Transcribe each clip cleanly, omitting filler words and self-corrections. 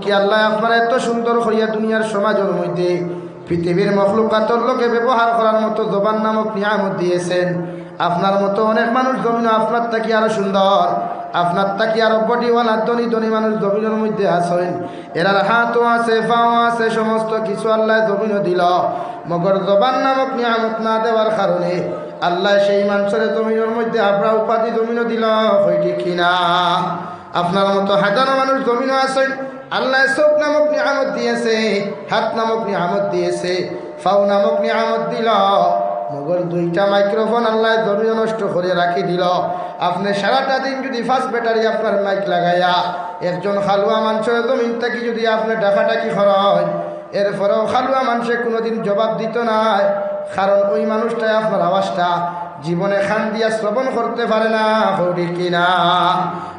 কি আল্লাহ আপনারা এত সুন্দর করিয়া দুনিয়ার সমাজের মধ্যে পৃথিবীর মখলুকাতর লোকে ব্যবহার করার মতো জবান নামক নিয়ামত দিয়েছেন। আপনার মতো অনেক মানুষ জমিন আপনার থাকি আরো সুন্দর, আপনার থাকি আরো বডিওয়ালা ধনী ধনী মানুষ জমিনের মধ্যে আছেন। এরার হাতও আছে, পাও আছে, সমস্ত কিছু আল্লাহ জমিনও দিল, মগর জবান নামক নিয়ামত না দেওয়ার কারণে আল্লাহ সেই মানুষের জমিনের মধ্যে আমরা উপাধি জমিনও দিল। হইটি কিনা? আপনার মতো হাজারো মানুষ জমিনও আছেন, আল্লাহ চোখ নামক নিয়ামত দিয়েছে, হাত নামক নিয়ামত দিয়েছে, ফাও নামক নিয়ামত দিল, মগর দুইটা মাইক্রোফোন আল্লাহ জমিন নষ্ট করে রাখি দিল। আপনি সারাটা দিন যদি ফার্স্ট ব্যাটারি আপনার মাইক লাগাইয়া একজন খালুয়া মানুষের জমিন থেকে যদি আপনি ডাকাডাকি করেন, এরপরেও খালুয়া মানুষে কোনোদিন জবাব দিত না, কারণ ওই মানুষটাই আপনার আওয়াজটা জীবনে খান দিয়া শ্রবণ করতে পারে না। হরি কিনা?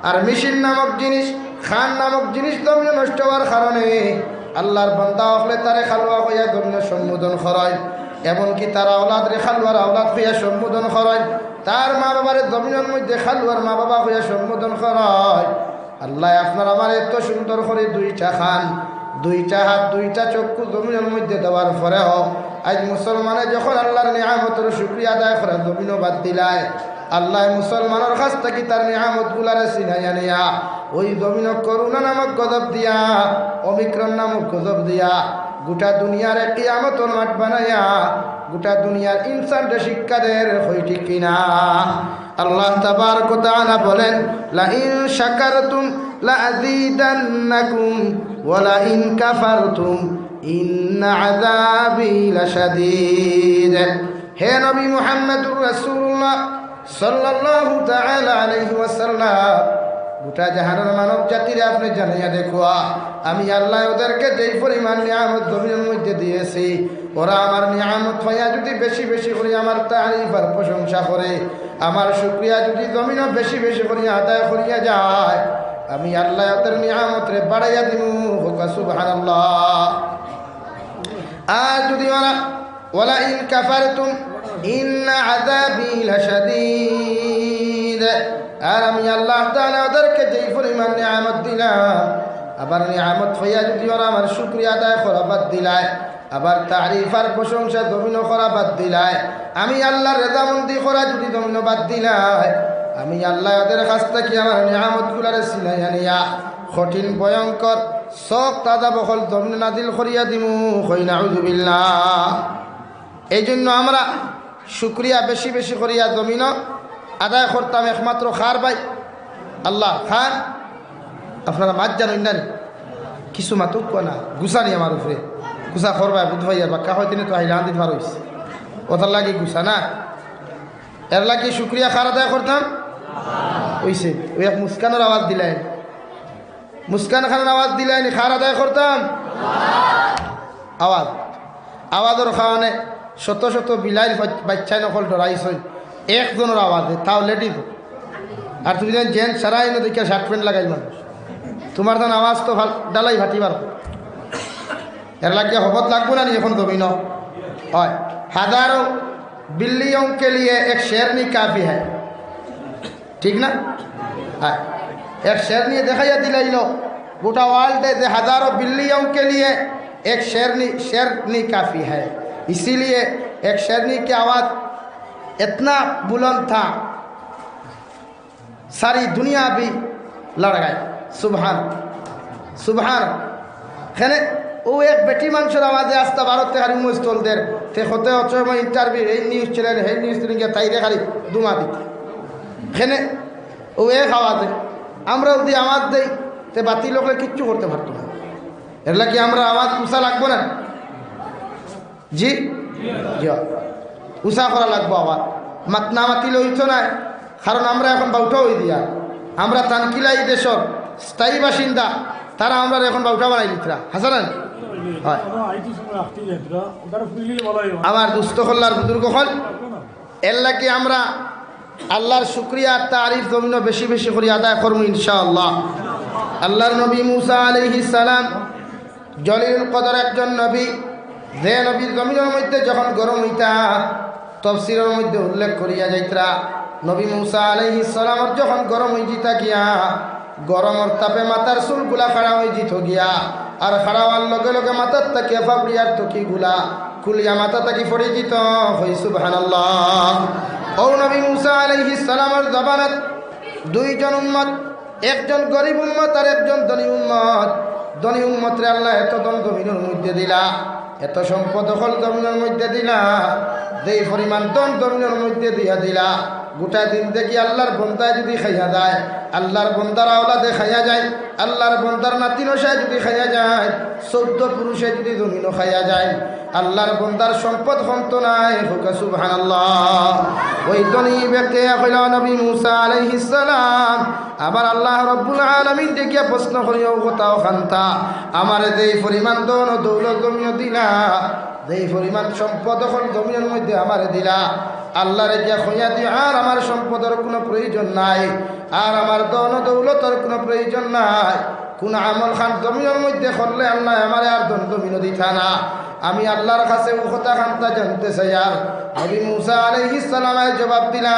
আর মেশিন নামক জিনিস, খান নামক জিনিস জমিনে নষ্ট হওয়ার কারণে আল্লাহর বান্দা হলে তারে খালুয়া হইয়া জমিনে সম্বোধন করেন, এমনকি তারা আওলাদ রে খালুয়ার আওলাদ হইয়া সম্বোধন করেন, তার মা বাবার জমিনের মধ্যে খালুয়ার মা বাবা হইয়া সম্বোধন করেন। আল্লাহ আপনার আমার এত সুন্দর করে দুইটা খান, দুইটা হাত, দুইটা চক্ষু জমিনের মধ্যে দেওয়ার পরেও আজ মুসলমানে যখন আল্লাহর নিয়ামতের শুকরিয়া আদায় করে জমিনও বাদ দিলায়, আল্লাহ মুসলমানের কাছ থেকে তার নিয়ামত গুলারে চিনাইয়া নিয়া ওই জমিন করুণা নামক গজব দিয়া, অমিক্রণ নামক গজব দিয়া গোটা দুনিয়ার কিয়ামতের মাঠ বানাইয়া গোটা দুনিয়ার ইনসানকে শিক্ষা দেয়। হইটি কিনা? আল্লাহ তাবারক ওয়া তাআলা বলেন, লা ইন শাকারতুম লা আযীদান্নাকুম ওয়া লা ইন কাফারতুম ইন্না আযাবি লাশাদীদ। হে নবী মুহাম্মদুর রাসূলুল্লাহ সাল্লাল্লাহু তাআলা আলাইহি ওয়াসাল্লাম, গোটা জাহানের মানব জাতিরে আপনি জানাইয়া দেখো, আমি আল্লাহ ওদেরকে যেই পরিমাণ নিয়ামত জমিনের মধ্যে দিয়েছি, ওরা আমার নিয়ামত হইয়া যদি বেশি বেশি করে আমার তারিফ আর প্রশংসা করে, আমার শুকরিয়া যদি জমিনও বেশি বেশি করিয়া আদায় করিয়া যায়, আমি আল্লাহ ওদের নিয়ামতরে বাড়াইয়া দিব। সুবহানাল্লাহ। আর যদি ওরা ওয়ালা ইন কাফারতুম ইন্না আযাবি লাশাদীদ, আর আমি আল্লাহ তাআলা ওদেরকে যেই পরিমাণ নিয়ামত দিলাম, আবার নিয়ামত হইয়া যদি ওরা আমার শুকরিয়া আদায় করা বাদ দিলায়, আবার তারিফ আর প্রশংসা জমিনও করা বাদ দিলায়, আমি আল্লাহর রেজামন্দি করা যদি জমিনও বাদ দিলায়, আমি আল্লাহ ওদের কাছ থেকে আমার নিয়ামতগুলারে চিনাইয়া নিয়া কঠিন ভয়ঙ্কর শোক তাজা বহল জমিন নাজিল করিয়া দিমু। কই নাউযুবিল্লাহ। এই জন্য আমরা শুকরিয়া বেশি বেশি করিয়া জমিন আদায় করতাম একমাত্র খার ভাই আল্লাহ খান। আপনারা মাছ জানেন না, কিছু মাতুক না গুছানি আমার উপরে গুছা করবা বুধ ভাইয়ার বাক্কা হয় তিনি তো আইলান দিতে পার হইছে, ওটার লাগে গুছা না, এর লাগে শুক্রিয়া খার আদায় করতাম হইছে। ওই এক মুস্কানের আওয়াজ দিলেন, মুস্কান খানের আওয়াজ দিলেন, খার আদায় করতাম আওয়াজ, আওয়াজের খাওয়ানে শত শত বিলাইল বাচ্চাই নকল ডরাইছ একজনের আওয়াজে, তাও লেডিজ। আর তুমি যেন জেন্টস সারাই না দেখে শার্ট প্যান্ট লাগাই মানুষ, তোমার যেন আওয়াজ তো ভাল ডালাই ফাটিবার, এর লাগে হবত লাগবো না নি এখন জমিন হয়। হাজারো बिल्लियों के लिए एक शेरनी काफ़ी है, ठीक ना? हाँ, एक शेरनी दिखाया दिलाइलो गोटा वर्ल्ड है, हजारों बिल्लियों के लिए एक शेरनी काफ़ी है। इसीलिए एक शेरनी की आवाज़ इतना बुलंद था, सारी दुनिया भी लड़ गई। सुभान सुभान। खेने वो एक बेटी মানুষের আওয়াজে আসতে ভারত থেকে মুস্তলদের তে হতে হচ্ছে ইন্টারভিউ এই নিউজ চ্যানেল এই নিউজ চ্যানেল তাইরে খালি দুমা দিত খেনে ও এক আওয়াজে আমরা যদি আওয়াজ দেই তে বাতি লোকলে কিচ্ছু করতে পারতো না। এর লাগে আমরা আওয়াজ উষা লাগবো না, জি জি উষা করা লাগবো, আওয়াজ মাত না মাতিলে হইতো না, কারণ আমরা এখন বাউটা হয়ে দিয়া আমরা তানকিলাই দেশর স্থায়ী বাসিন্দা, তারা আমরা এখন বাউটা বানাই দিতরা হাসান হয়। আমার দুস্থ হল্লার বুজুর্গ হল এর লাগে আমরা আল্লাহর শুকরিয়া তারিফ জমিন বেশি বেশি করে আদায় করবো ইনশাআল্লাহ। আল্লাহর নবী মুসা আলাইহিস সালাম জলিলুল কদর একজন নবী, যে নবীর জমিনের মধ্যে যখন গরম হইতা তফসিরের মধ্যে উল্লেখ করিয়া যাইতরা, নবী মুসা আলাইহিস সালামের যখন গরম হয়ে যেতা গিয়া গরমর তাপে মাথার চুলগুলা খাড়া হয়ে যেত গিয়া, আর খাড়া হওয়ার লগে লগে মাথার তাকিয়া ফাবড়িয়ার তকিগুলা খুলিয়া মাথা তাকি পড়ে যেত। হই সুবহানাল্লাহ। ও নবী মুসা আলাইহিস সালামের জবানত দুইজন উম্মত, একজন গরিব উম্মত আর একজন ধনী উম্মত। ধনী উম্মতরে আল্লাহ এত ধন জমিনের মধ্যে দিলা, এত সম্পদ হল জমিনের মধ্যে দিলা, যেই পরিমাণ ধন জমিনের মধ্যে দিয়া দিলা, গোটা দিন দেখি আল্লাহর বন্দায় যদি খাইয়া যায়, আল্লাহর বন্দার আওলাদে খাইয়া যায়, আল্লাহর বন্দার নাতি নশায় যদি খাইয়া যায়, 14 পুরুষে যদি জমিনও খাইয়া যায়, আল্লাহর বন্দার সম্পদ হন্ত নাই। হুকা সুবহানাল্লাহ। ওই ধনী ব্যক্তি হইল নবী মুসা আলাইহিস সালাম। আবার আল্লাহ রব্বুল আলামিন দেখিয়া প্রশ্ন করিও কথাও খান্তা, আমার যেই পরিমাণ ধন ও দৌলত জমিন দিলা, যেই পরিমাণ সম্পদ হল জমিনের মধ্যে আমারে দিলা, আল্লাহরে গিয়া খইয়া দি আর আমার সম্পদের কোনো প্রয়োজন নাই, আর আমার ধন দৌলতের কোনো প্রয়োজন নাই। কোন আমল খান জমিনের মধ্যে করলে আল্লাহ আমার আর ধন জমিন দিতা না। আমি আল্লাহর কাছে ও কথা খান্তা জানতে চাই। আর নবী মুসা আলাইহিস সালামের জবাব দিলা,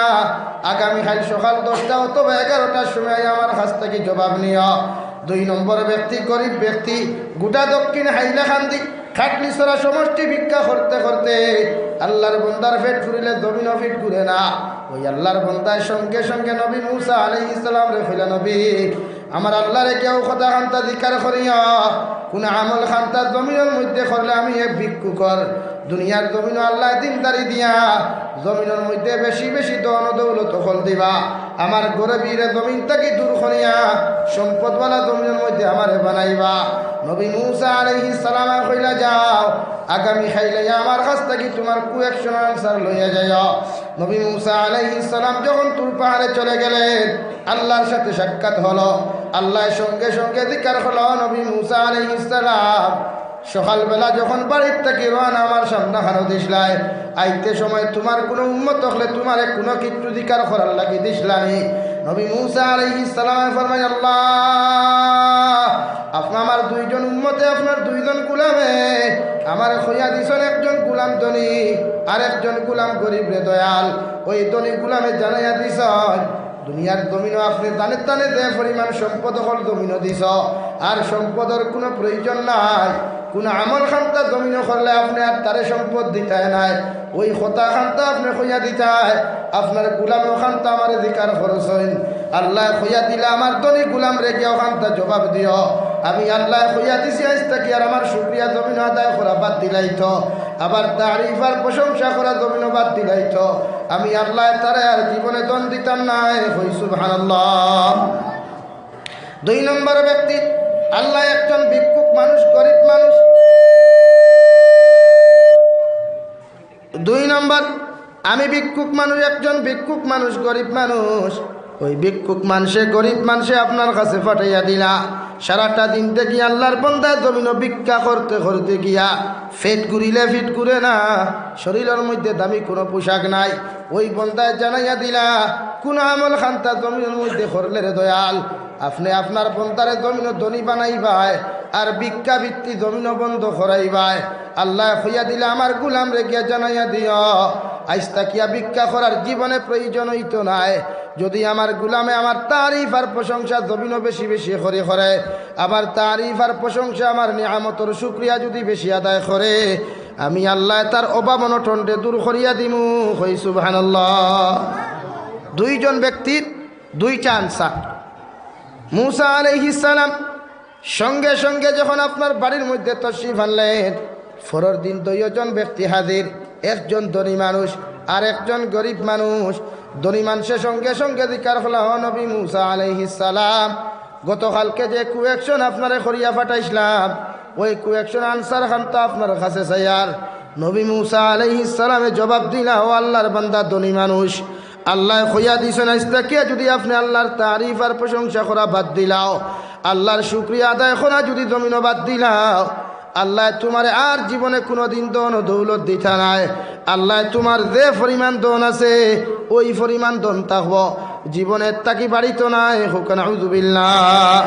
আগামীকাল সকাল 10টা অথবা 11টার সময় আমার কাছ থেকে জবাব নিও। 2 নম্বর ব্যক্তি, গরিব ব্যক্তি, গোটা দক্ষিণ হাইলাকান্দি খাটলি সরা সমষ্টি ভিক্ষা করতে করতে আল্লাহর বন্দার পেট ফুরিলে জমিনও পেট ঘুরে না। ওই আল্লাহর বন্দার সঙ্গে সঙ্গে নবী মুসা আলাইহিস সালাম রে কইলা, নবী আমার আল্লাহরে কেউ কথা খান্তা জিকার করিয়া, কোন আমল খান্তা জমিনের মধ্যে করলে আমি এক ভিক্ষুকর। দুনিয়ার জমিন আল্লাহ দিনদারি দিয়া জমিনের মধ্যে বেশি বেশি ধন দৌলত ফল দিবা, আমার গরিবের জমিন থেকে দূর করিয়া সম্পদওয়ালা জমিনের মধ্যে আমারে বানাইবা। নবী মুসা আলাইহিস সালাম কইলা, যাও আগামী খাইলে আমার কাছ থেকে তোমার কুয়েকশন আনসার লইয়া যাও। নবী মুসা আলাইহিস সালাম যখন তুর পাহাড়ে চলে গেলেন, আল্লাহর সাথে সাক্ষাৎ হলো, আল্লাহর সঙ্গে সঙ্গে জিকার হলো। নবী মুসা আলাইহিস সালাম সকালবেলা যখন বাড়ির থেকে রওনা আমার সামনে হানো দিসলাই, আইতে সময় তোমার কোনো উম্মত হলে তোমার কোনো কিছু জিকার করার লাগি দিসলানি। নবী মুসা আলাইহিস সালাম ফরমায়, আল্লাহ আপনি আমার 2 জন উম্মতে, আপনার 2 জন গুলামে আমার খইয়া দিছেন, একজন গুলাম ধনী আর একজন গুলাম গরিব রে দয়াল। ওই ধনী গুলামে জানাইয়া দিছেন, দুনিয়ার জমিনও আপনি জানে জানে যে পরিমাণ সম্পদ হল জমিনও দিছ, আর সম্পদের কোনো প্রয়োজন নাই। কোন আমল খান্তা জমিনও করলে আপনি আর তারে সম্পদ দিতায় নাই, ওই কথা খান্তা আপনি খইয়া দিতায়, আপনার গুলামও খান্তা আমার দিকার খরচ হইন। আল্লাহ খইয়া দিলে আমার ধনী গুলাম রেখে খান্তা জবাব দিও, আমি আল্লাহ খইয়া দিছি আজ থাকি আর আমার শুকরিয়া জমিন আদায় করা বাদ দিলাইত, আবার তারিফ আর প্রশংসা করা জমিনও বাদ দিলাইত, আমি আল্লাহ তারে আর জীবনে দন দিতাম নাই। হই সুবহানাল্লাহ। 2 নম্বর ব্যক্তি, আল্লাহ একজন ভিক্ষুক মানুষ, গরিব মানুষ। 2 নম্বর, আমি ভিক্ষুক মানুষ, একজন ভিক্ষুক মানুষ, গরিব মানুষ। ওই ভিক্ষুক মানুষে গরিব মানুষে আপনার কাছে পাঠাইয়া দিলা, সারাটা দিন থেকে আল্লাহর বন্দায় জমিন ভিক্ষা করতে করতে গিয়া ফেট ঘুরিলে ফিট ঘুরে না, শরীরের মধ্যে দামি কোনো পোশাক নাই। ওই বন্দায় জানাইয়া দিলা, কোন আমল খান্তা জমিনের মধ্যে করলে রে দয়াল, আপনি আপনার বন্দারে জমিন ধনী বানাইবাই আর ভিক্ষা বৃত্তি জমিন বন্ধ করাইবাই। আল্লাহ হইয়া দিলে আমার গুলাম রেখিয়া জানাইয়া দিও, আজ তাকিয়া ভিক্ষা করার জীবনে প্রয়োজন হইতো নাই। যদি আমার গুলামে আমার তারিফ আর প্রশংসা জমিনও বেশি বেশি করে, আবার তারিফ আর প্রশংসা আমার নিয়ামতর শুকরিয়া যদি বেশি আদায় করে, আমি আল্লাহ তার অভাব অনটনকে দূর করিয়া দিমু। হই সুবহানাল্লাহ। 2 জন ব্যক্তির 2টা আনসার। মুসা আলাইহিস সালাম সঙ্গে সঙ্গে যখন আপনার বাড়ির মধ্যে তশরিফ আনলেন, পরের দিন 2 জন ব্যক্তি হাজির, একজন ধনী মানুষ আর একজন গরিব মানুষ। ধনী মানুষের সঙ্গে সঙ্গে জিকার হলো, নবী মুসা আলাইহিস সালাম গতকালকে যে কুয়েকশন আপনারে করিয়া পাঠাইছিলাম, ওই কুয়েকশন আনসার খান তো আপনার কাছে চাইয়ার। নবী মুসা আলাইহিস সালামে জবাব দিলা, ও আল্লাহর বান্দা ধনী মানুষ, আল্লাহ খইয়া দিছেন আজ থেকে যদি আপনি আল্লাহর তারিফ আর প্রশংসা করা বাদ দিলাও, আল্লাহর শুকরিয়া আদায় করা যদি জমিনও বাদ দিলাও, আল্লাহ তোমার আর জীবনে কোনো দিন দন দৌলত দিতা নাই। আল্লাহ তোমার যে পরিমাণ দন আছে ওই পরিমাণ দন থাকব, জীবনের তাকি বাড়িতো নাই। হুকান আউযুবিল্লাহ।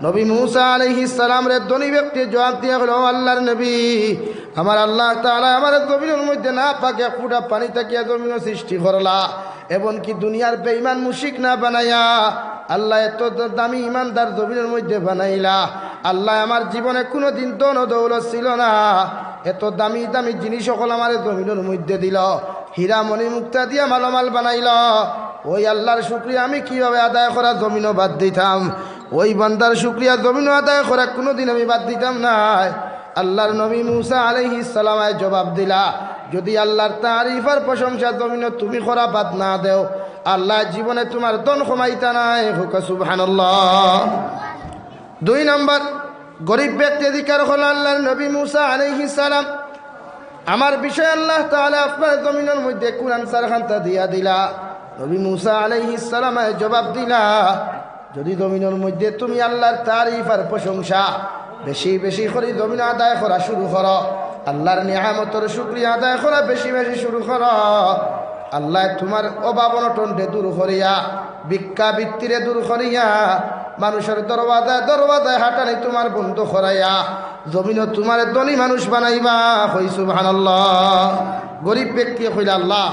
নবী মুসা আলাইহিস সালাম রে ধনী ব্যক্তি জবাব দিয়া হলো, আল্লাহর নবী, আমার আল্লাহ তাআলা আমার জমিনের মধ্যে না পাকে ফুটা পানি তাকিয়া জমিন সৃষ্টি করলা, এমনকি দুনিয়ার বেঈমান মুশরিক না বানায়া আল্লাহ এত দামি ইমানদার জমিনের মধ্যে বানাইলা। আল্লাহ আমার জীবনে কোনো দিন ধন দৌলত ছিল না, এত দামি দামি জিনিস সকল আমার জমিনের মধ্যে দিল, হীরা মণি মুক্তা দিয়া মালামাল বানাইল। ওই আল্লাহর শুকরিয়া আমি কিভাবে আদায় করা জমিনও বাদ দিতাম, ওই বান্দার শুকরিয়া জমিনও আদায় করা কোনোদিন আমি বাদ দিতাম না। আল্লাহর নবী মুসা আলাইহিস সালামের জবাব দিলা, যদি আল্লাহর তারিফ আর প্রশংসা জমিন তুমি করা বাদ না দেও, আল্লাহ জীবনে তোমার ধন কমাইতা নাই। হুক সুবহানাল্লাহ। 2 নম্বর, গরিব ব্যক্তি অধিকার হল আল্লাহর নবী মুসা আলাইহিস সালাম। আমার বিষয় আল্লাহ তাআলা আপনার জমিনের মধ্যে কুরআন সারখান্তা দিয়া দিলা। নবী মুসা আলাইহিস সালামের জবাব দিলা, যদি জমিনের মধ্যে তুমি আল্লাহর তারিফ আর প্রশংসা বেশি বেশি করে জমিন আদায় করা শুরু করো, আল্লাহর নিয়ামতের শুকরিয়া আদায় করা বেশি বেশি শুরু করো, আল্লাহ তোমার অভাব অনটনকে দূর করিয়া, ভিক্ষা বৃত্তিরে দূর করিয়া, মানুষের দরওয়াজায় দরওয়াজায় হাঁটানি তোমার বন্ধ করাইয়া জমিন তোমার ধনী মানুষ বানাইবা। কই সুবহানাল্লাহ। গরিব ব্যক্তি কইলা আল্লাহ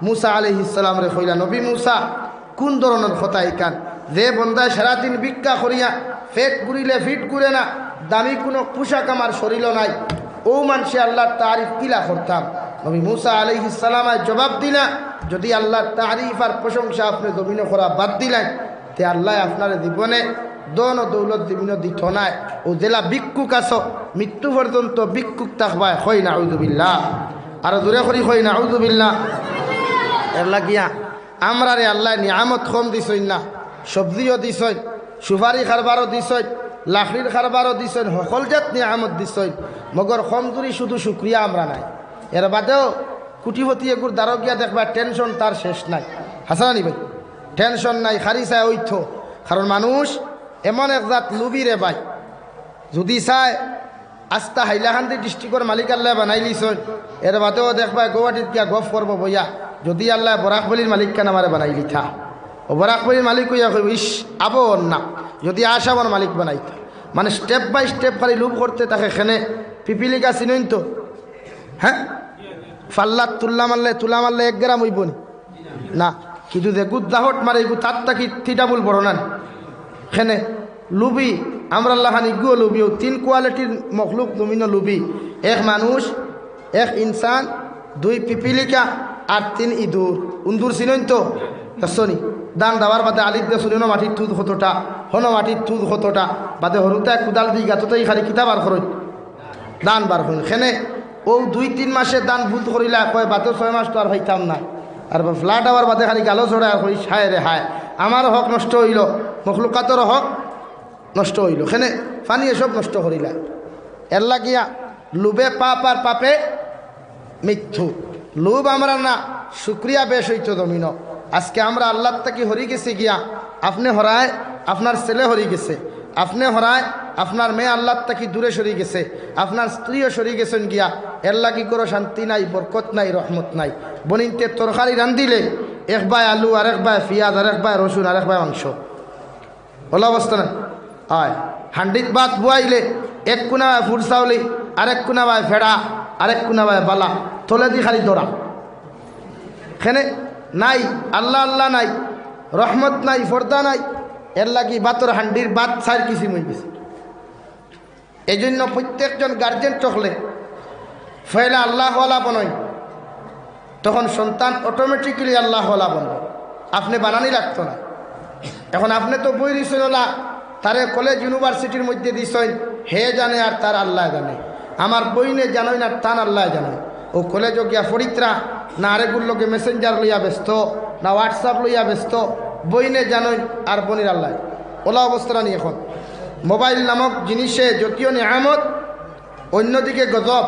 মুসা আলাইহিস সালাম রে কইলা, নবী মুসা কোন ধরনের কথা ইকান, যে বন্দায় সারাদিন ভিক্ষা করিয়া পেট ঘুরিলে ফিট ঘুরে না, দামি কোনো পোশাক আমার শরীরও নাই, ও মানুষে আল্লাহর তারিফ কিলা করতাম। নবী মুসা আলাইহিস সালামের জবাব দিলা, যদি আল্লাহর তারিফ আর প্রশংসা আপনি জমিনে করা বাদ দিলেন, তে আল্লাহ আপনার জীবনে ধন ও দৌলত জীবনে দিত নাই। ও জেলা ভিক্ষুক আছো, মৃত্যু পর্যন্ত ভিক্ষুক থাকবায়, হয় না আউযুবিল্লাহ। আর দূরে করি হয় না আউযুবিল্লাহ। এর লাগিয়া আমরা রে আল্লাহ নিয়ামত কম দিছই না, সবজিও দিছই, সুপারি খারবারও দিছই, লাকড়ির খারবারও দিছই, সকল জাত নিয়ামত দিছই, মগর কমজুরি শুধু শুক্রিয়া আমরা নাই। এর বাদেও কুটিপতি এগুর দ্বারক গিয়া দেখবা টেনশন তার শেষ নাই। হাসানি ভাই, টেনশন নাই, খারি চায় ঐথ। কারণ মানুষ এমন এক জাত লুবি রে ভাই, যদি চায় আস্তা হাইলাকান্দি ডিস্ট্রিক্টর মালিক আল্লাহ বানাইলিছই, এর বাদেও দেখবা গুয়াহাটিত গিয়া গফ করব বইয়া, যদি আল্লাহ বরাকবলির মালিক কেন আমারে বানাইলি থা, ও বরাকবলির মালিক হইয়া কইব ইস আবর না, যদি আসাবর মালিক বানাইতা। মানে স্টেপ বাই স্টেপ খালি লুপ করতে তাকে এখানে পিপিলিকা চিনইন তো, হ্যাঁ ফাল্লাত তুলা মারলে 1 গ্রাম হইব না, কিন্তু যে গুদ্দাহট মারে এগু তার তাকি থিটাবুল বড় না। এখানে লুবি আমরা আল্লাহ খান ইগুও লুবিও, 3 কোয়ালিটির মখলুক জমিন লুবি, 1 মানুষ, 1 ইনসান, 2 পিপিলিকা আর 3 ইঁদুর। উন্দুর চিনইন তো শুনি, দান দেওয়ার বাদে আলিত দিয়ে শুনি মাটির তুদ কতটা, হন মাটির তুদ কতটা, বাদে হরুতায় কুদাল দিই গাততেই খালি কিতাব আর খরচ দান বার হন। সেনে ও 2-3 মাসে দান ভুল করিলা কয় বাদে 6 মাস তো আর হইতাম না, আর ফ্লাট আবার বাদে খালি গালো ছড়া আর হই হায় রে হায়, আমার হক নষ্ট হইল, মখলুকাতর হক নষ্ট হইল, সেনে পানি এসব নষ্ট করিলা। এর লাগিয়া লুবে পাপ আর পাপে মৃত্যু। লোভ আমরা না, শুক্রিয়া বেশ হইত জমিন। আজকে আমরা আল্লাহ তাকে হরি গেছি গিয়া, আপনি হরায় আপনার ছেলে হরি গেছে, আপনি হরায় আপনার মেয়ে আল্লাহ তাকে দূরে সরি গেছে, আপনার স্ত্রীও সরি গেছেন গিয়া। এর লাগি কোনো শান্তি নাই, বরকত নাই, রহমত নাই। বনিনতে তরকারি রান্ধিলে 1 বাই আলু, আর 1 বাই পিঁয়াজ, আর 1 বাই রসুন, আর 1 বাই মাংস, ওলা অবস্থা না হয়। হান্ডিত ভাত বুয়াইলে 1 কোনা বাই ফুট চাউলি, আর 1 কোনা বাই ফেড়া, আর 1 কোনা বাই বালা, তোলে দি খালি দৌড়া। এখানে নাই আল্লাহ আল্লাহ নাই, রহমত নাই, ফর্দা নাই। এর লাগি বাতর হান্ডির বাত 4 কিসিম হয়ে গেছে। এই জন্য প্রত্যেকজন গার্জেন টকলে ফেলা আল্লাহওয়ালা বনয়, তখন সন্তান অটোমেটিক্যালি আল্লাহওয়ালা বনবে। আপনি বানানি রাখতো না। এখন আপনি তো বই দিছেন না, তারে কলেজ ইউনিভার্সিটির মধ্যে দিছেন, হে জানে আর তার আল্লাহ জানে। আমার বইনে জানোই না, তান আল্লাহ জানে। ও কলেজও গিয়া ফরিত্রা না আরেকগুলোকে লোকে মেসেঞ্জার লইয়া ব্যস্ত, না হোয়াটসঅ্যাপ লইয়া ব্যস্ত, বইনে জানোই আর বনির আল্লাহ। ওলা অবস্থা নিয়ে এখন মোবাইল নামক জিনিসে যদিও নিয়ামত, অন্যদিকে গজব।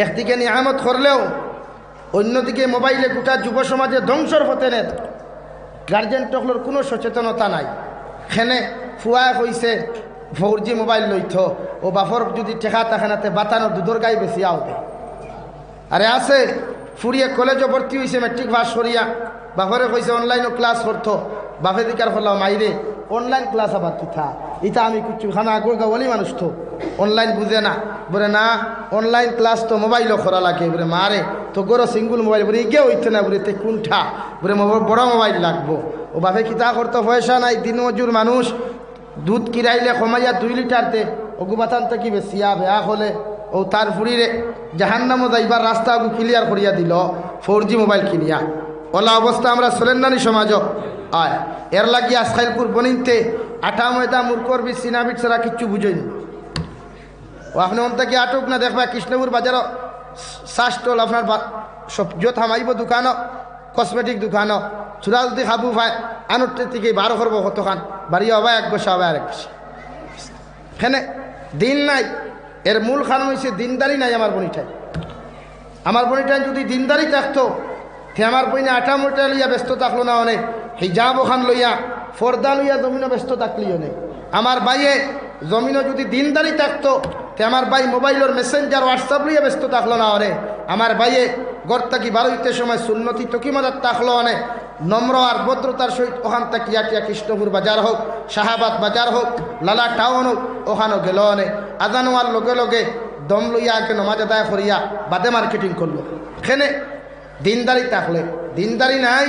একদিকে নিয়ামত করলেও অন্যদিকে মোবাইলে গোটা যুব সমাজে ধ্বংসর হতে নেত। গার্জেন টকলোর কোনো সচেতনতা নাই। খেনে ফুয়ায় হইছে 4G মোবাইল লইত, ও বাফর যদি টেকা থাকে নাতে বাতানো দুধর গাই বেশি আওতে। আরে আছে ফুরিয়ে কলেজও ভর্তি হয়েছে, মেট্রিক পাস করিয়া, বাফরে কইছে অনলাইনও ক্লাস করতো, বাফে দিকার ফলাও মাইরে অনলাইন ক্লাস আবার কিথা ইটা আমি কুচু খানা আগর গাওয়ালি মানুষ তো অনলাইন বুঝে না, বলে না অনলাইন ক্লাস তো মোবাইলও করা লাগে। বলে মারে তো গরো সিঙ্গুল মোবাইল, বলে ইগে হইতে না, বলে তে কোনটা, বলে বড় মোবাইল লাগবো। ও বাপে কিতা করতো পয়সা নাই, দিন মজুর মানুষ, দুধ কিরাইলে কমাইয়া 2 লিটারতে অগুবাতান থেকে বেশিয়া বেয়া হলে ও তার ফুরিরে জাহান্নামও যাইবার রাস্তা ক্লিয়ার করিয়া দিল 4G মোবাইল কিনিয়া। ওলা অবস্থা আমরা চলেন নানি সমাজ। আয় এর লাগি আজকালপুর বনিতে আটা ময়দা মূর্খর বিষ সিনাবিট ছাড়া কিচ্ছু বুঝইনি। ও আপনি অন্ত কি আটক না দেখবা কৃষ্ণপুর বাজারও শাস্টল আপনার সবজিও থামাইব দোকানও, কসমেটিক দোকানও, চূড়া যদি খাবু পায় আনুর থেকে 12 করবো কতখান বাড়ি হবা 1 বসা হবে আরেক বসে হেনে দিন নাই। এর মূল কারণ হয়েছে দিনদারি নাই আমার বনিটাই। আমার বনিটাই যদি দিনদারি থাকতো তে আমার বইনে আটা মোটা লইয়া ব্যস্ত থাকলো না অনেক, হিজাব ওখান লইয়া ফর্দা লইয়া জমিনও ব্যস্ত থাকলিও নেই। আমার বাইয়ে জমিনও যদি দিনদারি থাকতো তে আমার ভাই মোবাইলের মেসেঞ্জার হোয়াটসঅ্যাপ লইয়া ব্যস্ত থাকলো না অনেক। আমার ভাইয়ে গড় থাকি 12 সময় সুন্নতি তকি মজার থাকলো অনেক নম্র আর ভদ্রতার সহিত ওখান থেকে ইয়াটিয়া কৃষ্ণপুর বাজার হোক, শাহাবাদ বাজার হোক, লালা টাউন হোক, ওখানেও গেল অনেক আজান হওয়ার লগে লগে দম লইয়া আগে নমাজ আদায় করিয়া বাদে মার্কেটিং করলো। এখানে দিনদারি থাকলে, দিনদারি নাই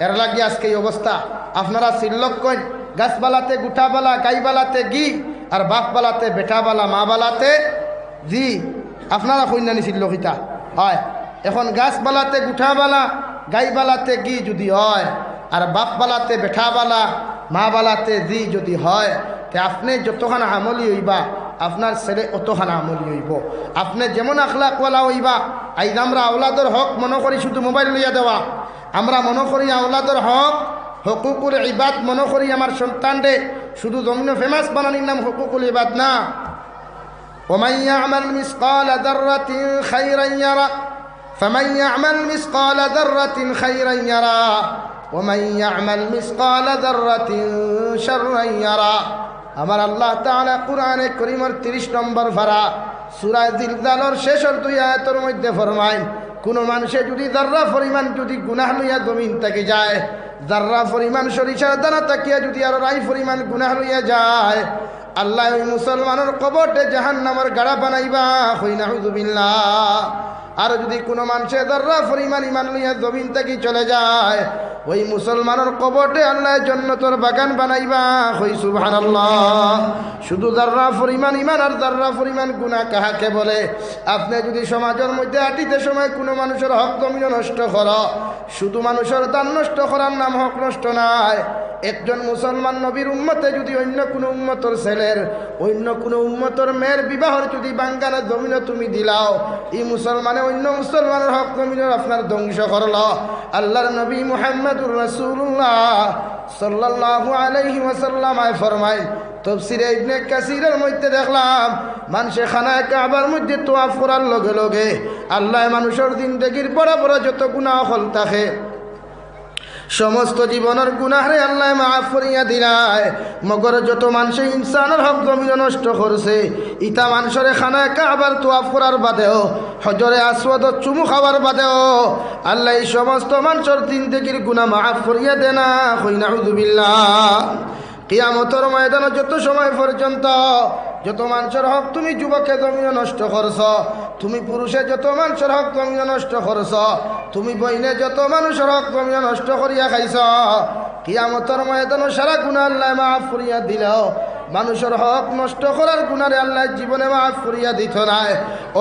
এর লাগে আজকে এই অবস্থা। আপনারা সিল্লক কইন গাছবালাতে গুটাবালা, গাইবালাতে গি, আর বাপবালাতে বেটাবালা, মা বালাতে জি। আপনারা কইনানি সিল্লকিতা হয় এখন গাছবালাতে গুটাবালা, গাইবালাতে গি যদি হয়, আর বাপবালাতে বেটাবালা, মা বালাতে জি যদি হয়, তে আপনি যতখানা আমলি হইবা আপনার ছেলে অতখানা আমলি হইব। আপনি যেমন আখলাকওয়ালা হইবা। আইজ আমরা আওলাদর হক মনে করি শুধু মোবাইল লইয়া দেওয়া, আমরা মনে করি আওলাদর হক হকুকুল ইবাদ মনে করি আমার সন্তানরে শুধু জমিনে ফেমাস বানানির নাম হকুকুল ইবাদ না। ওমান ইয়ামাল মিসকাল যাররাতিন খাইরান ইয়ারা ফামান ইয়ামাল মিসকাল যাররাতিন খাইরান ইয়ারা ওমান ইয়ামাল মিসকাল যাররাতিন শাররান ইয়ারা। আমার আল্লাহ তাআলা কুরআনে কারীমের 30 নম্বর পারা সূরা জিলজালের শেষের 2 আয়াতের মধ্যে ফরমায়, কোন মানুষে যদি যাররা পরিমাণ যদি গুনাহ লইয়া জমিন থেকে যায়, যাররা পরিমাণ সরিষার দানা তাকিয়া যদি আর রাই পরিমাণ গুনাহ লইয়া যায়, আল্লাহ ওই মুসলমানের কবরতে জাহান্নামের গাড়া বানাইবা। হই নাউযুবিল্লাহ। আর যদি কোনো মানুষে যাররা পরিমাণ ইমান লইয়া জমিন থেকে চলে যায়, ওই মুসলমানের কবরতে আল্লাহ জান্নাতের বাগান বানাইবা। হই সুবহানাল্লাহ। শুধু যাররা পরিমাণ ইমান আর যাররা পরিমাণ গুনাহ কাহাকে বলে? আপনি যদি সমাজের মধ্যে আটিতে সময় কোনো মানুষের হক জমিন নষ্ট করো, শুধু মানুষের দান নষ্ট করার নাম হক নষ্ট নাই। একজন মুসলমান নবীর উম্মতে যদি অন্য কোনো উম্মতর ছেলের, অন্য কোনো উম্মতর মেয়ের বিবাহর যদি বাঙ্গানা জমিনে তুমি দিলাও, এই মুসলমানে অন্য মুসলমানের হক জমিনের আপনার ধ্বংস করল। আল্লাহর নবী মুহাম্মদুর রাসূলুল্লাহ সাল্লাল্লাহু আলাইহি ওয়াসাল্লাম ফরমায়, তাফসীরে ইবনে কাসিরের মধ্যে দেখলাম, মানুষে খানায় কাবার মধ্যে তোয়াফ করার লগে লগে আল্লাহ মানুষের জিন্দেগির বড় বড় যত গুনাহ হল থাকে সমস্ত জীবনের গুনাহরে আল্লাহ মাফ করিয়া দিলায়। মগর যত মানুষে ইনসানের হক জমিন নষ্ট করছে, ইতা মানুষের খানায় কাবার তোয়াফ করার বাদেও, হজরে আসওয়াদ চুমু খাওয়ার বাদেও আল্লাহ এই সমস্ত মানুষের জিন্দেগির গুনাহ মাফ করিয়া দেনা। কই নাউযুবিল্লাহ। কিয়ামতের ময়দানে যত সময় পর্যন্ত যত মানুষের হক তুমি যুবকে জমিনে নষ্ট করছ, তুমি পুরুষে যত মানুষের হক জমিনে নষ্ট করছ, তুমি বইনে যত মানুষের হক জমিনে নষ্ট করিয়া খাইছ, কিয়ামতের ময়দানে সারা গুনাহ আল্লাহ মাফ করিয়া দিলেও মানুষের হক নষ্ট করার গুনারে আল্লাহ জীবনে মাফ করিয়া দিত নাই।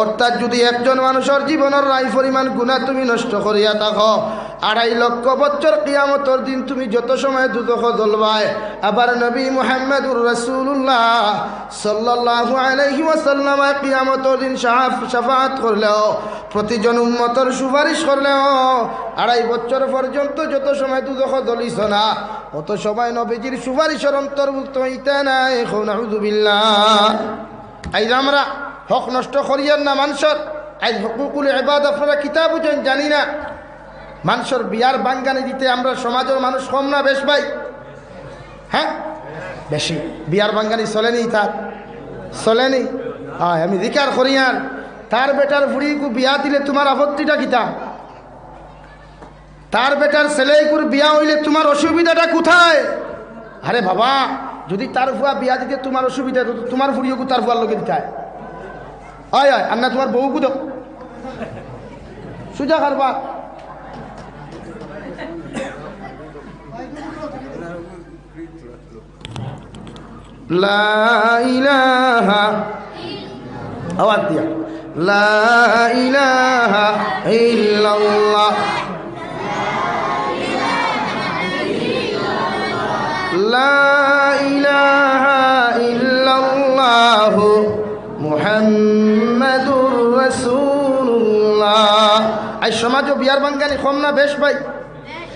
অর্থাৎ যদি একজন মানুষের জীবনের রায় পরিমাণ গুনাহ তুমি নষ্ট করিয়া থাকো, 2.5 লক্ষ বছর কিয়ামতের দিন তুমি যত সময় দুজখে জ্বলবায়। আবার নবী মুহাম্মদুর রাসূলুল্লাহ সাল্লাল্লাহু আলাইহি ওয়াসাল্লাম কিয়ামতের দিন শাফাআত করলেও, প্রতিজন উম্মতের সুপারিশ করলেও 2.5 বছর পর্যন্ত যত সময় দুজখে জ্বলিস না, অত সময় নবীজির সুপারিশের অন্তর্ভুক্ত হইতে নাই। নাউযুবিল্লাহ। আইজ আমরা হক নষ্ট করিয়ার না মানুষের। আইজ হুকুকুল ইবাদ আপনারা কিতাব বুঝেন জানি না। মানুষের বিয়ার বাঙ্গানি দিতে আমরা সমাজের মানুষ কম না বেশ ভাই? হ্যাঁ বেশি। বিয়ার বাঙ্গানি চলেনি, তার চলেনি। হ্যাঁ আমি জিকার করিয়ান তার বেটার ফুড়িকু বিয়া দিলে তোমার আপত্তিটা কিতা? তার বেটার ছেলেকুর বিয়া হইলে তোমার অসুবিধাটা কোথায়? আরে বাবা, যদি তার ফুয়া বিয়া দিতে তোমার অসুবিধা, তোমার ফুড়িও তার ফুয়ার লোকে দিতে হয়। আয় আয় আর না তোমার বউকু দাও সুজা কারবার। লা ইলাহা, আওয়াজ দিয়া, লা ইলাহা ইল্লাল্লাহ, লা ইলাহা ইল্লাল্লাহ মুহাম্মাদুর রাসূলুল্লাহ। আই সমাজ বিয়ার বাঙ্গালি কম না বেশ ভাই?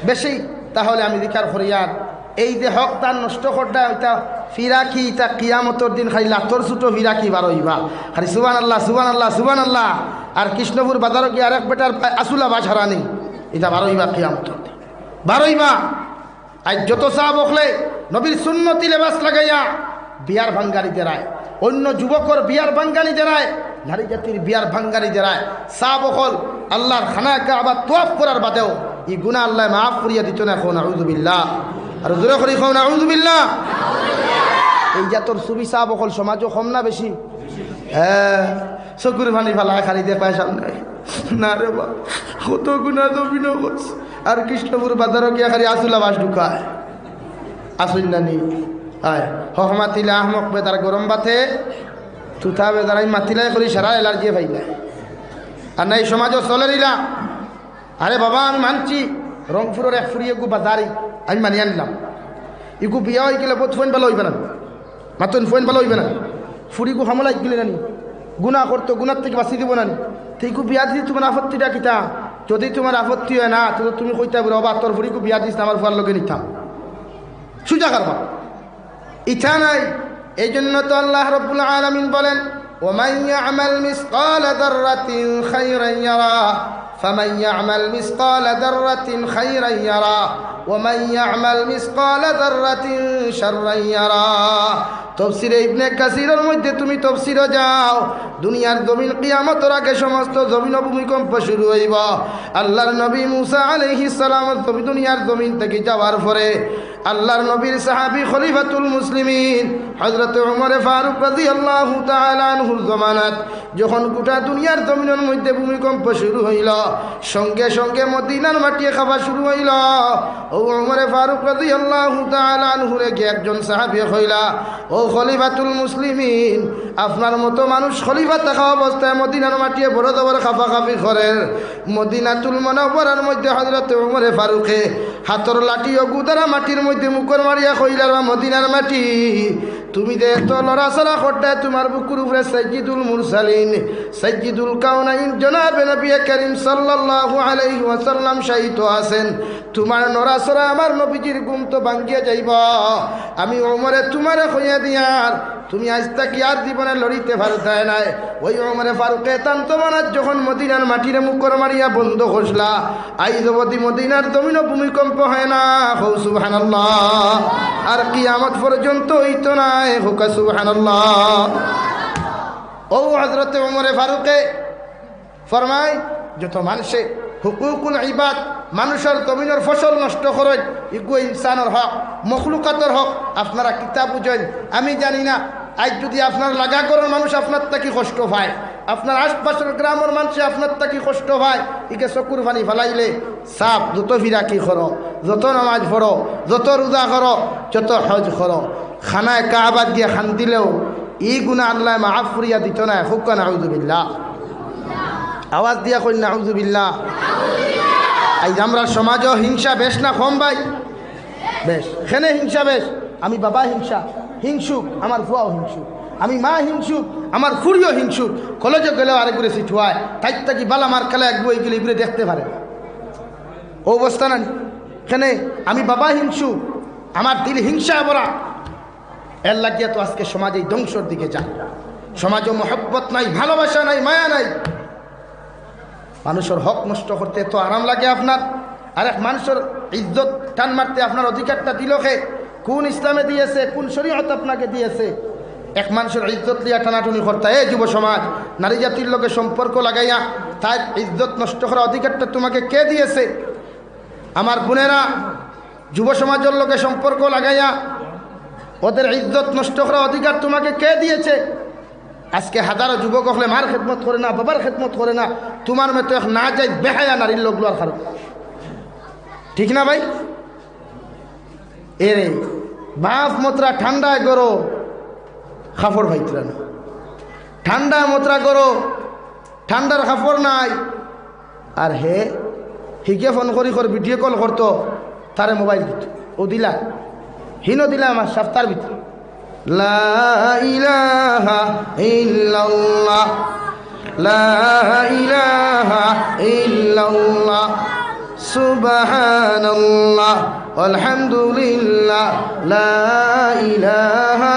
বেশি। তাহলে আমি দিকার ফরিয়াদ, এই যে হক তার নষ্ট করটা ওইটা ফিরাকি, তা কিয়ামতর দিন খালি লাতর ছুটো ফিরাকি বারোইবা খালি সুবান আল্লাহ সুবান আল্লাহ সুবান আল্লাহ। আর কৃষ্ণপুর বাজারও কি আরেক বেটার আসুলা বাস হারানি, এটা বারোইবা কিয়ামতর দিন বারোইবা। আজ যত চা বকলে নবীর সুন্নতি লেবাস লাগাইয়া বিয়ার ভাঙ্গারি দেরায়, অন্য যুবকর বিয়ার ভাঙ্গানি দেরায়, নারী জাতির বিয়ার ভাঙ্গারি দেরায় চা বকল আল্লাহর খানায় কাবা তোয়াফ করার বাদেও ই গুনাহ আল্লাহ মাফ করিয়া দিত না। এখন আউযুবিল্লাহ, আর জোরে করি খাও না আউযুবিল্লাহ। এই জাতর সুবি চা বকল সমাজও কম না বেশি? হ্যাঁ, চকুর পানি ফালায় খালি দেখায় সামনে না রে বা কত গুণা জমিন করছে। আর কৃষ্ণপুর বাজারও গিয়া খালি আসুলা বাস ঢুকায় আসুন না নি আয় হক মাতিলে আহমক বেদার গরম বাতে তুথা বেদার আমি মাতিলাই করি সারা এলার্জি ভাইলা। আর না এই সমাজও চলে নিলাম। আরে বাবা আমি মানছি রংপুরের এক ফুরিয়ে গু বাজারি আমি মানিয়ে আনলাম, ইগু বিয়া হয়ে গেলে বোধ ফোন ভালো হইবে না, মাতন ফোন ভালো হইবে না, ফুরিগু হামলা গেলে নানি গুণা করতো, গুণার থেকে বাঁচিয়ে দিব নানি। সেইগু বিয়া দিছি তোমার আপত্তিটা কিতা? যদি তোমার আপত্তি হয় না তো তুমি কইতে পারো বা তোর ফুরিগু বিয়া দিস আমার ফুয়ার লোকে নিতাম সুজা কারবা ইচ্ছা নাই। এই জন্য তো আল্লাহ রাব্বুল আলামিন বলেন ওমান ইয়ামাল মিসকালা যাররাতিন খায়রান ইয়ারা ফামান ইয়ামাল মিসকালা যাররাতিন খায়রান ইয়ারা ওমান ইয়ামাল মিসকালা যাররাতিন শাররান ইয়ারা। তফসিরে ইবনে কাসিরের মধ্যে তুমি তফসিরে যাও, দুনিয়ার জমিন কিয়ামতের আগে সমস্ত জমিন ভূমিকম্প শুরু হইব। আল্লাহর নবী মুসা আলাইহিস সালাম দুনিয়ার জমিন থেকে যাওয়ার পরে আল্লাহর নবীর সাহাবী খলিফাতুল মুসলিমিন হযরত ওমর ফারুক রাদিয়াল্লাহু তাআলা আনহুর জামানাত যখন গোটা দুনিয়ার জমিনের মধ্যে ভূমিকম্প শুরু হইল, সঙ্গে সঙ্গে মদিনার মাটি খাওয়া শুরু হইল। ও ওমর ফারুক রাদিয়াল্লাহু তাআলা আনহুরে গিয়ে একজন সাহাবী কইলা, ও খলিফাতুল মুসলিমিন, আপনার মতো মানুষ খলিফা থাকা অবস্থায় মদিনার মাটি বড় জবর খাফাখাফি করে। মদিনাতুল মুনাওয়ারার মধ্যে হযরত ওমর ফারুকে হাতর লাঠি ও গুদারা মাটির মধ্যে মুখর মারিয়া কইলার মদিনার মাটি, তুমি যে এত লড়াচড়া করতে তোমার বুকুর উপরে সাইয়্যিদুল মুরসালিন সাইয়্যিদুল কাউনাইন জনাবে নবী করিম সাল্লাল্লাহু আলাইহি ওয়াসাল্লাম শাহিদ আছেন, তোমার নড়াচড়া আমার নবীজির ঘুম তো ভাঙ্গিয়া যাইব। আমি ওমরে তোমারে কইয়া দিয়ার তুমি আজ তাকি আর জীবনে লড়িতে পারতাই নাই। ওই ওমরে ফারুকে তান্ত মানাত যখন মদিনার মাটির মুখর মারিয়া বন্ধ ঘষলা, আইজ অবধি মদিনার জমিন ভূমিকম্প হয় না। হৌ সুবহানাল্লাহ। আর কিয়ামত পর্যন্ত হইতো নাই, হুকা সুবহানাল্লাহ। ও হযরত ওমরে ফারুকে ফরমায় যত মানুষে হুকুকুল ইবাদ মানুষের জমিনের ফসল নষ্ট করেন, ইগু ইনসানের হক মখলুকাতের হক আপনারা কিতাব বুঝেন আমি জানি না। আজ যদি আপনার লাগা করার মানুষ আপনার তাকি কষ্ট পায়, আপনার আশপাশের গ্রামের মানুষ আপনার তাকি কষ্ট পায়, ইকে চকুর পানি ফেলাইলে সাপ যত ফিরাকি করো, যত নামাজ পড়ো, যত রোজা করো, যত হজ করো, খানায় কাবাদ দিয়ে খান দিলেও ই গুণা আল্লাহ মাফ করিয়া দিত না। হুক্কা নাউযুবিল্লাহ। আওয়াজ দিয়া কই নাউযুবিল্লাহ। আজ আমরা সমাজও হিংসা বেশ না কম ভাই? বেশ। খেনে হিংসা বেশ? আমি বাবা হিংসা হিংসুক, আমার ফুয়াও হিংসুক, আমি মা হিংসুক, আমার খুঁড়িও হিংসুক। কলেজে গেলেও আরেকগুলো সিটুয়ায় তাই থাকি বালা মার খেলা এক বই গেলে এগুলো দেখতে পারে ও অবস্থা না। খেনে আমি বাবা হিংসুক, আমার দিল হিংসা বলা, এর লাগিয়া তো আজকে সমাজে ধ্বংসর দিকে যায়। সমাজে মহব্বত নাই, ভালোবাসা নাই, মায়া নাই। মানুষের হক নষ্ট করতে তো আরাম লাগে আপনার, আর এক মানুষের ইজ্জত টান মারতে আপনার অধিকারটা দিল কে? কোন ইসলামে দিয়েছে, কোন শরীয়ত আপনাকে দিয়েছে? এক মানুষের ইজ্জত লিয়া টানাটুনি করতে, এ যুব সমাজ নারী জাতির লোকের সম্পর্ক লাগাইয়া তাই ইজ্জত নষ্ট করার অধিকারটা তোমাকে কে দিয়েছে? আমার বোনেরা, যুব সমাজের লোকে সম্পর্ক লাগাইয়া ওদের ইজ্জত নষ্ট করার অধিকার তোমাকে কে দিয়েছে? আজকে হাজারো যুবক হলে মার খেদমত করে না, বাবার খেদমত করে না, তোমার মতো এক না যাই বেহায়া নারীর লোকগুলোর কারণ, ঠিক না ভাই? এরে বাপ মতরা ঠান্ডায় গরো কাপড় ভাইতরা না, ঠান্ডা মতরা করো, ঠান্ডার কাপড় নাই। আর হে হিকে ফোন করি ভিডিও কল করতো, তারে মোবাইল দিত, ও দিলা হিনো দিলা আমার সপ্তাহের ভিতরে। লা ইলাহা ইল্লাল্লাহ, লা ইলাহা ইল্লাল্লাহ, সুবহানাল্লাহ, আলহামদুলিল্লাহ, লা ইলাহা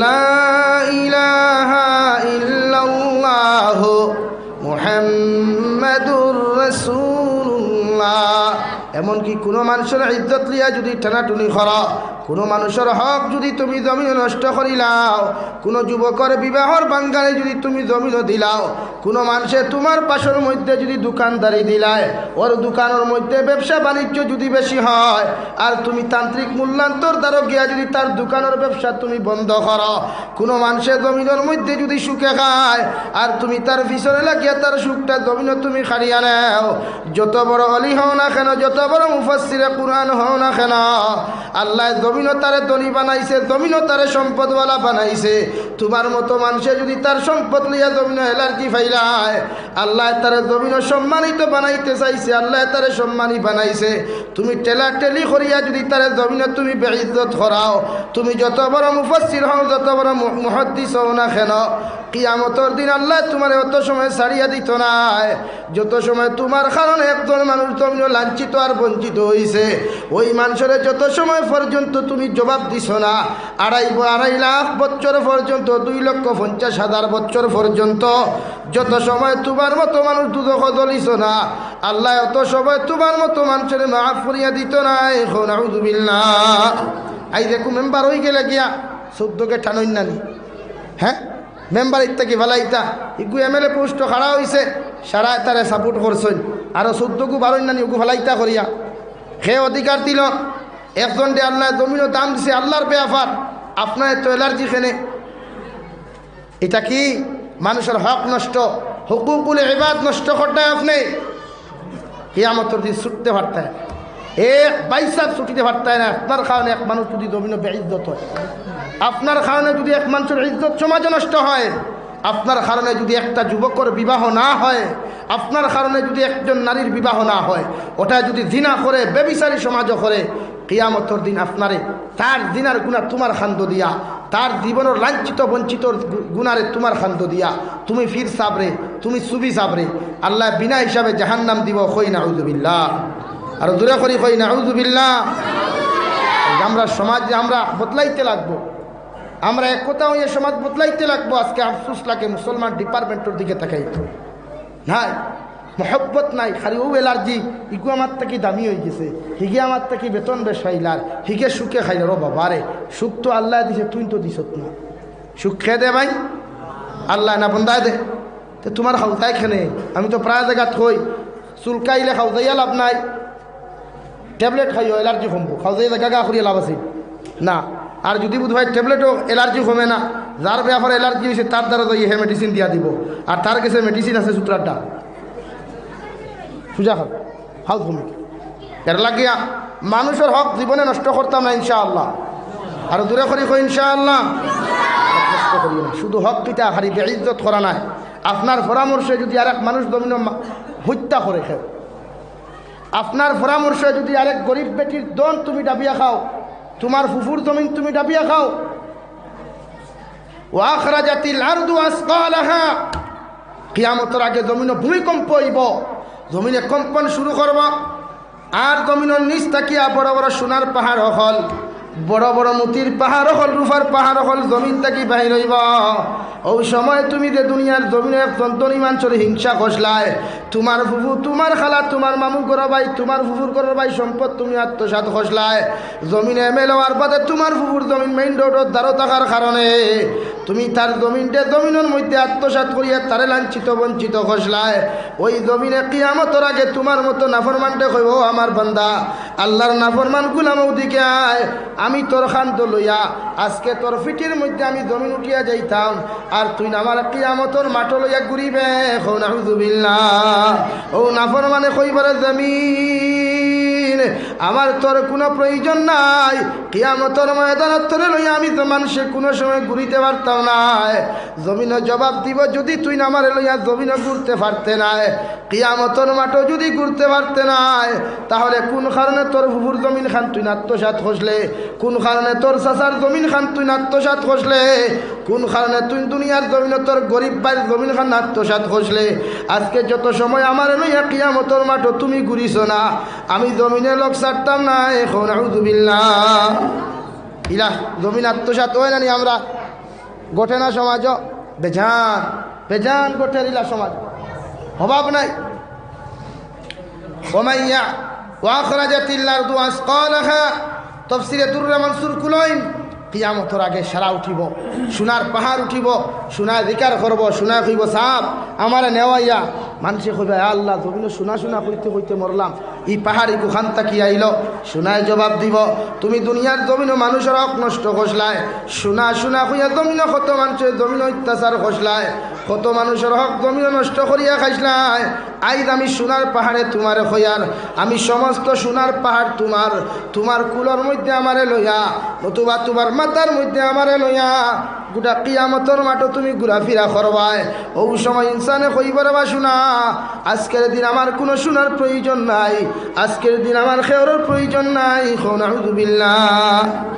লা ইলাহা ইল্লাল্লাহ, মুহাম্মাদুর রাসূলুল্লাহ। এমনকি কোনো মানুষের ইজ্জত লিয়া যদি টানাটুনি করা, কোনো মানুষের হক যদি তুমি জমিন নষ্ট করিলাও, কোনো যুবকের বিবাহর বাঙ্গালে যদি তুমি জমিন দিলাও, কোনো মানুষে তোমার পাশের মধ্যে যদি দোকানদারি দিলায়, ওর দোকানের মধ্যে ব্যবসা বাণিজ্য যদি বেশি হয়, আর তুমি তান্ত্রিক মূল্যান্তর দ্বারা গিয়া যদি তার দোকানের ব্যবসা তুমি বন্ধ করো, কোনো মানুষের জমিনের মধ্যে যদি সুখে খায়, আর তুমি তার পিছনে লাগিয়া তার সুখটা জমিন তুমি খাড়িয়া নাও, যত বড় অলি হও না কেন, যত বড় মুফাসসিরে কুরআন হও না কেন, আল্লাহ জমিনও তারে ধনী বানাইছে, জমিনও তারে সম্পদওয়ালা বানাইছে। তোমার মতো মানুষে যদি তার সম্পদ লইয়া জমিনও এলার্জি ফাইলায়, আল্লাহ তারে জমিনও সম্মানিত বানাইতে চাইছে, আল্লাহ তারে সম্মানী বানাইছে। তুমি টেলি করিয়া যদি তারে জমিনও তুমি বেইজ্জত করাও, তুমি যত বড় মুফাসসির হও, যত বড় মুহাদ্দিস হও না কেন, কিয়ামতের দিন আল্লাহ তোমার অত সময় ছাড়িয়া দিত নাই। যত সময় তোমার কারণে একজন মানুষ জমিনও লাঞ্ছিত আর বঞ্চিত হইছে, ওই মানুষের যত সময় পর্যন্ত তুমি জবাব দিছ না, 2.5 লাখ বছর পর্যন্ত, 2,50,000 বছর পর্যন্ত যত সময় তোমার মতো মানুষ দুদক জ্বলিছ না, আল্লাহ অত সময় তোমার মতো মানুষের মাফ করিয়া দিত নাই। নাউযু বিল্লাহ। আই দেখো মেম্বার হয়ে গেলে গিয়া 14কে টানই নানি, হ্যাঁ মেম্বার ইত্যাকি ভালাইতা ইগু MLA পোস্ট খাড়া হয়েছে, সারা তারে সাপোর্ট করছেন, আরও 14গু বারোই নানি ওগু ভালাইতা করিয়া সে অধিকার দিল। একজন দে আল্লাহ জমিনও দাম দিছে আল্লাহর বেআফার, আপনার তো এলার্জি খেনে, এটা কি মানুষের হক নষ্ট, হুকুকুল ইবাদ নষ্ট করতে আপনি কিয়ামতের দিন ছুটতে পারতেন, এক বাইসাব ছুটিতে পারতেন না। আপনার কারণে এক মানুষ যদি জমিনও বেইজ্জত হয়, আপনার কারণে যদি এক মানুষের ইজ্জত সমাজে নষ্ট হয়, আপনার কারণে যদি একটা যুবকের বিবাহ না হয়, আপনার কারণে যদি একজন নারীর বিবাহ না হয়, ওটা যদি জিনা করে, ব্যভিচারী সমাজও করে, কিয়ামতের দিন আপনারে তার জিনার গুণা তোমার খান্দ দিয়া, তার জীবনের লাঞ্ছিত বঞ্চিত গুণারে তোমার খান্দ দিয়া তুমি ফির সাবরে, তুমি সুবি সাবরে, আল্লাহ বিনা হিসাবে জাহান্নাম দিব। কই নাউযু বিল্লাহ, আর দূরে করি কই নাউযু বিল্লাহ। আমরা সমাজ আমরা বদলাইতে লাগবো, আমরা এক কথা হইয়া সমাজ বদলাইতে লাগবো। আজকে আফসোস লাগে মুসলমান ডিপার্টমেন্টের দিকে তাকাই নাই, মহব্বত নাই, খালি ও এলার্জি, ইগু আমার থেকে দামি হয়ে গেছে, হিগে আমার থেকে বেতন বেশ পাইলার, হিগে সুখে খাইলার। ও বাবারে, সুখ তো আল্লাহ দিছে, তুই তো দিছত না। সুখ খেয়ে দে ভাই, আল্লাহ না বন্দায় দে। তো তোমার খাওয়াই খেনে, আমি তো প্রায় জায়গা থই, চুলকাইলে খাওয়াইয়া লাভ নাই, ট্যাবলেট খাইও এলার্জি কমবো, খাওয়াই জায়গা গা করিয়া লাভ আছে না। আর যদি বুধ ভাই ট্যাবলেটও এলার্জি কমে না, যার ব্যাপারে এলার্জি হয়েছে তার দ্বারা তো ইহে মেডিসিন দিয়া দিব, আর তার কাছে মেডিসিন আছে সূত্রাটা সুজা খাও হাল কমে। এর লাগিয়া মানুষের হক জীবনে নষ্ট করতাম না ইনশাআল্লাহ, আর দূরে করি কই ইনশাআল্লাহ। নষ্ট করি না, শুধু হক কিটা হারি বেইজ্জত করা নাই। আপনার পরামর্শে যদি আরেক মানুষ দমিন হত্যা করে খাও, আপনার পরামর্শে যদি আরেক গরিব বেটির দন তুমি ডাবিয়া খাও, তোমার ফুফুর জমিন তুমি ডাবিয়া খাও, ওয়া আখরাজাতিল আরদু আসকালাহা, কিয়ামতের আগে জমিনে ভূমিকম্প হইব, জমিনে কম্পন শুরু করব, আর জমিনের নিচ তাকিয়া বড় বড় সোনার পাহাড় হল, বড় বড় মুতির পাহাড় হল, রূপার পাহাড় হল, জমিন তাকি বাহির হইব। ওই সময় তুমি যে দুনিয়ার জমিনে একজন ধনী মানুষের হিংসা খসলায়, তোমার ফুফু, তোমার খালা, তোমার মামু গরো ভাই, তোমার ফুফুর গরো ভাই সম্পদ তুমি আত্মসাৎ খসলায়, জমিনে মেলোয়ার বাদে তোমার ফুফুর জমিন মেইন রোডের দ্বারো থাকার কারণে তুমি তার জমিনের মধ্যে আত্মসাৎ করিয়া তারে লাঞ্ছিত বঞ্চিত খসলায়। ওই জমিনে কিয়ামতের আগে তোমার মতো নাফরমানটে কইব, আমার বান্দা আল্লাহর নাফরমান গুলাম ওদিকে আয়, আমি তোর খান্ত লইয়া আজকে তোর ফিটির মধ্যে আমি জমিন উঠিয়া যাইতাম, আর তুই আমার কিয়ামতের মাঠ লইয়া ঘুরিবে। নাউযু বিল্লাহ। ও নাফরমানে কইবারে জমিন আমার তোর কোনো প্রয়োজন নাই। কিয়ামতের ময়দানত তোরে লইয়া আমি তো মানুষে কোনো সময় ঘুরিতে পারতাম না। জমিনে জবাব দিব, যদি তুই না আমারে লইয়া জমিনে ঘুরতে পারতে নাই, কিয়ামতের মাঠও যদি ঘুরতে পারতে নাই, তাহলে কোন কারণে তোর ফুফুর জমিন খান তুই আত্মসাৎ খসলে, কোন কারণে তোর চাচার জমিন খান তুই আত্মসাৎ খসলে, কোন কারণে তুই দুনিয়ার জমিনে তোর গরিব ভাইয়ের জমিন খান আত্মসাৎ খসলে। আজকে যত সময় আমার লইয়া কিয়ামতের মাঠও তুমি ঘুরিস না, আমি জমিনে লোক ছাড়তাম না। এখন আউযুবিল্লাহ ইলা জমিন আত্মসাৎ হয় না নি আমরা গোটে না সমাজ বেজান বেজান গোটে ইলা সমাজ অভাব নাই। ওমাইয়া ওয়াখরাজাতিল আরদু আসকালাহা তাফসীরে দুররা মানসুর কুলাইন। কিয়ামতের আগে সারা উঠিব, সোনার পাহাড় উঠিব, সোনা জিকার করব, সোনা কইব সাপ আমারে নেওয়াইয়া। মানুষে কইবে আল্লাহ জমিনে সোনা সোনা কইতে কইতে মরলাম, এই পাহাড়ি কুখান তাকি আইল। সোনায় জবাব দিব, তুমি দুনিয়ার জমিনে মানুষের হক নষ্ট করলায়, সোনা সোনা কইয়া জমিনে কত মানুষের জমিনে অত্যাচার করলায়, কত মানুষের হক জমিনে নষ্ট করিয়া খাইসলায়। আইজ আমি সোনার পাহাড়ে তোমার হইয়ার, আমি সমস্ত সোনার পাহাড় তোমার, তোমার কুলোর মধ্যে আমারে লইয়া, নতুবা তোমার মাথার মধ্যে আমারে লইয়া গোটা কিয়ামতের মাঠে তুমি ঘোরাফেরা করবায়। ও সময় ইনসানে কইবার বা শোনা, আজকের দিন আমার কোনো সোনার প্রয়োজন নাই, আজকের দিন আমার খেয়রের প্রয়োজন নাই। আউযুবিল্লাহ।